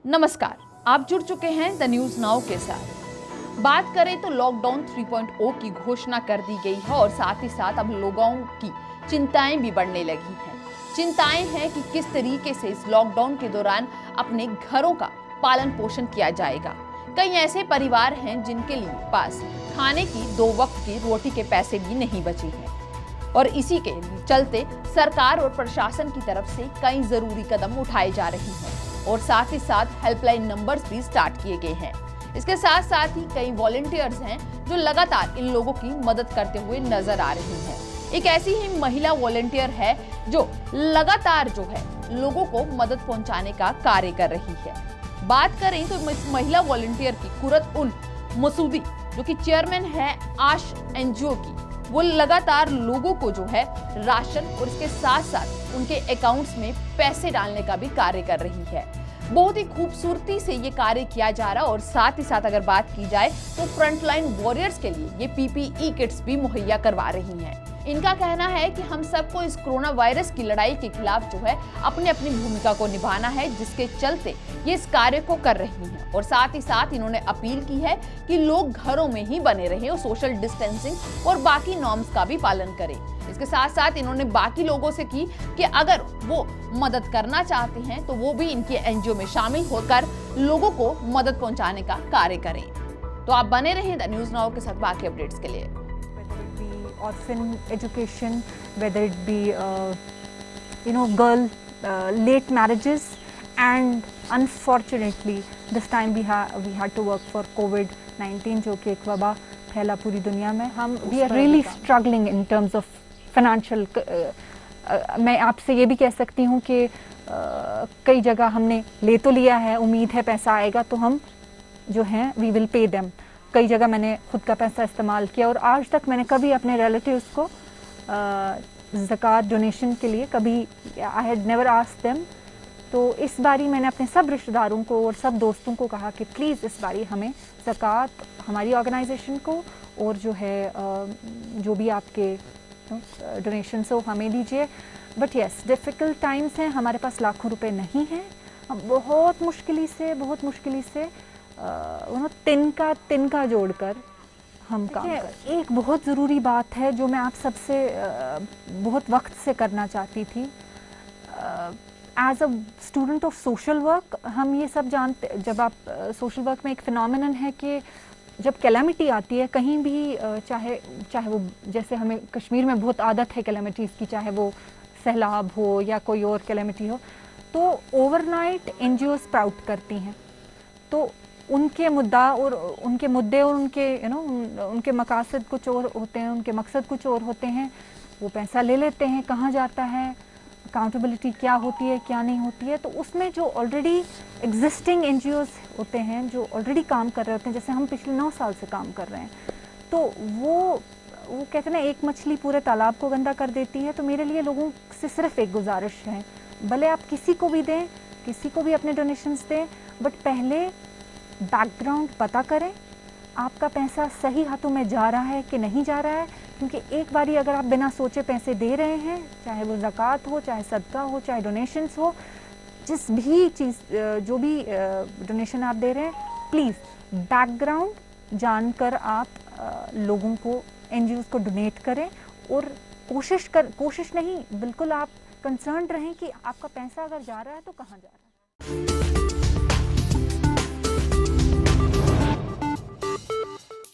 नमस्कार, आप जुड़ चुके हैं द न्यूज नाउ के साथ। बात करें तो लॉकडाउन 3.0 की घोषणा कर दी गई है और साथ ही साथ अब लोगों की चिंताएं भी बढ़ने लगी हैं। चिंताएं हैं कि किस तरीके से इस लॉकडाउन के दौरान अपने घरों का पालन पोषण किया जाएगा। कई ऐसे परिवार हैं जिनके लिए पास खाने की 2 वक्त की रोटी के पैसे भी नहीं बचे हैं और इसी के चलते सरकार और प्रशासन की तरफ से कई जरूरी कदम उठाए जा रहे हैं और साथ ही साथ हेल्पलाइन नंबर्स भी स्टार्ट किए गए हैं। इसके साथ साथ ही कई वॉलंटियर्स हैं जो लगातार इन लोगों की मदद करते हुए नजर आ रही हैं। एक ऐसी ही महिला वॉलंटियर है जो लगातार लोगों को मदद पहुंचाने का कार्य कर रही है। बात करें तो इस महिला वॉलंटियर की कुरत उन मसूदी जो कि चेयरमैन है आश एनजीओ की, वो लगातार लोगों को राशन और इसके साथ साथ उनके अकाउंट्स में पैसे डालने का भी कार्य कर रही है। बहुत ही खूबसूरती से ये कार्य किया जा रहा है और साथ ही साथ अगर बात की जाए तो फ्रंटलाइन वॉरियर्स के लिए ये पीपीई किट्स भी मुहैया करवा रही हैं। इनका कहना है कि हम सबको इस कोरोना वायरस की लड़ाई के खिलाफ अपनी अपनी भूमिका को निभाना है, जिसके चलते ये इस कार्य को कर रही हैं। और साथ ही साथ इन्होंने अपील की है कि लोग घरों में ही बने रहें और सोशल डिस्टेंसिंग और बाकी नॉर्म्स का भी पालन करें। इसके साथ साथ इन्होंने बाकी लोगों से की कि अगर वो मदद करना चाहते हैं तो वो भी इनके एनजीओ में शामिल होकर लोगों को मदद पहुंचाने का कार्य करें। तो आप बने रहें द न्यूज नाउ के साथ बाकी अपडेट्स के लिए। Orphan education, whether it be girl late marriages, and unfortunately this time we had to work for COVID-19 जो कि एक वबा फैला पूरी दुनिया में। हम we are really struggling in terms of financial। मैं आपसे ये भी कह सकती हूँ कि कई जगह हमने ले तो लिया है, उम्मीद है पैसा आएगा तो हम जो हैं we will pay them। कई जगह मैंने खुद का पैसा इस्तेमाल किया और आज तक मैंने कभी अपने रिलेटिव्स को ज़कात डोनेशन के लिए कभी I had never asked them. तो इस बारी मैंने अपने सब रिश्तेदारों को और सब दोस्तों को कहा कि प्लीज़ इस बारी हमें ज़कात हमारी ऑर्गेनाइजेशन को और जो भी आपके डोनेशंस हो हमें दीजिए। बट यस, डिफ़िकल्ट टाइम्स हैं, हमारे पास लाखों रुपए नहीं हैं। हम बहुत मुश्किल से तिनका जोड़कर हम काम कर। एक बहुत ज़रूरी बात है जो मैं आप सबसे बहुत वक्त से करना चाहती थी। As a student of social work हम ये सब जानते, जब आप सोशल वर्क में एक फिनोमिनन है कि जब कैलेमिटी आती है कहीं भी, चाहे वो जैसे हमें कश्मीर में बहुत आदत है कैलेमिटीज़ की, चाहे वो सैलाब हो या कोई और कैलेमिटी हो, तो ओवरनाइट एनजीओ स्प्राउट करती हैं। तो उनके मुद्दे और उनके मकासद कुछ और होते हैं, उनके मकसद कुछ और होते हैं। वो पैसा ले लेते हैं, कहाँ जाता है, अकाउंटेबिलिटी क्या होती है क्या नहीं होती है। तो उसमें जो ऑलरेडी एग्जिस्टिंग एनजीओज होते हैं जो ऑलरेडी काम कर रहे होते हैं, जैसे हम पिछले 9 साल से काम कर रहे हैं, तो वो कहते हैं ना, एक मछली पूरे तालाब को गंदा कर देती है। तो मेरे लिए लोगों से सिर्फ एक गुजारिश है, भले आप किसी को भी दें, किसी को भी अपने डोनेशंस दें, बट पहले बैकग्राउंड पता करें, आपका पैसा सही हाथों में जा रहा है कि नहीं जा रहा है। क्योंकि एक बारी अगर आप बिना सोचे पैसे दे रहे हैं, चाहे वो ज़कात हो, चाहे सदका हो, चाहे डोनेशंस हो, जिस भी चीज़ जो भी डोनेशन आप दे रहे हैं, प्लीज़ बैकग्राउंड जानकर आप लोगों को, एनजीओज़ को डोनेट करें। और कोशिश नहीं, बिल्कुल आप कंसर्न्ड रहें कि आपका पैसा अगर जा रहा है तो कहाँ जा रहा है।